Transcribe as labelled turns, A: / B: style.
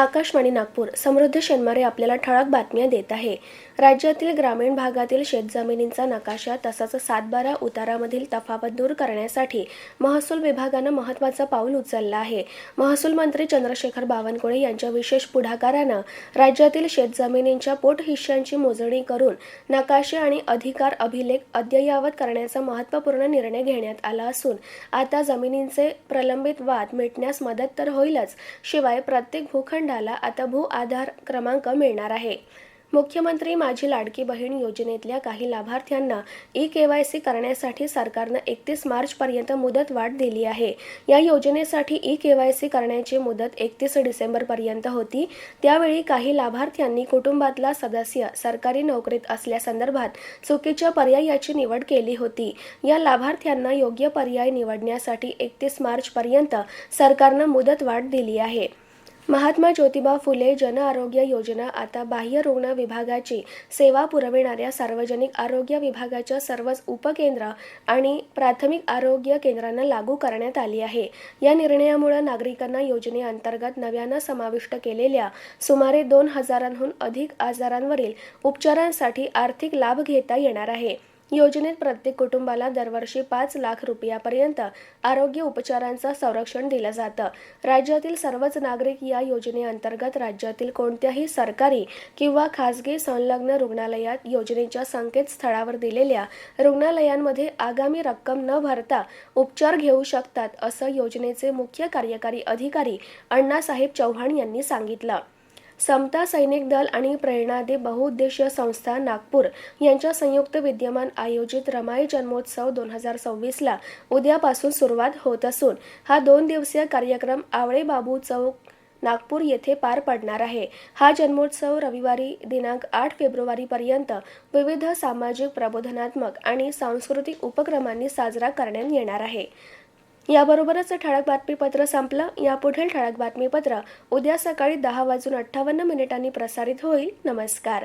A: आकाशवाणी नागपूर समृद्ध शनिवारी आपल्याला ठळक बातम्या देत आहे। राज्यातील ग्रामीण भागातील शेतजमिनींचा नकाशा तसंच 7/12 उतारामधील तफावत दूर करण्यासाठी महसूल विभागानं महत्त्वाचं पाऊल उचललं आहे। महसूल मंत्री चंद्रशेखर बावनकुळे यांच्या विशेष पुढाकारानं राज्यातील शेतजमिनींच्या पोटहिश्यांची मोजणी करून नकाशे आणि अधिकार अभिलेख अद्ययावत करण्याचा महत्त्वपूर्ण निर्णय घेण्यात आला असून आता जमिनींचे प्रलंबित वाद मिटण्यास मदत तर होईलच, शिवाय प्रत्येक भूखंडाला आता भू आधार क्रमांक मिळणार आहे। मुख्यमंत्री माझी लाडकी बहीण योजनेतल्या काही लाभार्थ्यांना ई-केवायसी करण्यासाठी सरकारनं 31 मार्चपर्यंत मुदतवाढ दिली आहे। या योजनेसाठी ई-केवायसी करण्याची मुदत 31 डिसेंबरपर्यंत होती। त्यावेळी काही लाभार्थ्यांनी कुटुंबातला सदस्य सरकारी नोकरीत असल्यासंदर्भात चुकीच्या पर्यायाची निवड केली होती। या लाभार्थ्यांना योग्य पर्याय निवडण्यासाठी 31 मार्चपर्यंत सरकारनं मुदतवाढ दिली आहे। महात्मा ज्योतिबा फुले जन आरोग्य योजना आता बाह्य रुग्ण विभागाची सेवा पुरविणाऱ्या सार्वजनिक आरोग्य विभागाच्या सर्वच उपकेंद्र आणि प्राथमिक आरोग्य केंद्रांना लागू करण्यात आली आहे। या निर्णयामुळे नागरिकांना योजनेअंतर्गत नव्यानं समाविष्ट केलेल्या सुमारे 2000हून अधिक आजारांवरील उपचारांसाठी आर्थिक लाभ घेता येणार आहे। योजनेत प्रत्येक कुटुंबाला दरवर्षी 5 लाख रुपयांपर्यंत आरोग्य उपचारांचं संरक्षण दिलं जातं। राज्यातील सर्वच नागरिक या योजनेअंतर्गत राज्यातील कोणत्याही सरकारी किंवा खासगी संलग्न रुग्णालयात योजनेच्या संकेतस्थळावर दिलेल्या रुग्णालयांमध्ये आगामी रक्कम न भरता उपचार घेऊ शकतात, असं योजनेचे मुख्य कार्यकारी अधिकारी अण्णासाहेब चव्हाण यांनी सांगितलं। समता सैनिक दल आणि प्रेरणादीप बहुउद्देशीय संस्था नागपूर यांच्या संयुक्त विद्यमान आयोजित रमाई जन्मोत्सव 2026ला उद्यापासून सुरुवात होत असून हा 2 दिवसीय कार्यक्रम आवळे बाबू चौक नागपूर येथे पार पडणार आहे। हा जन्मोत्सव रविवारी दिनांक 8 फेब्रुवारीपर्यंत विविध सामाजिक प्रबोधनात्मक आणि सांस्कृतिक उपक्रमांनी साजरा करण्यात येणार आहे। याबरोबरच ठळक बातमीपत्र संपलं। यापुढील ठळक बातमीपत्र उद्या सकाळी 10:58 प्रसारित होईल। नमस्कार।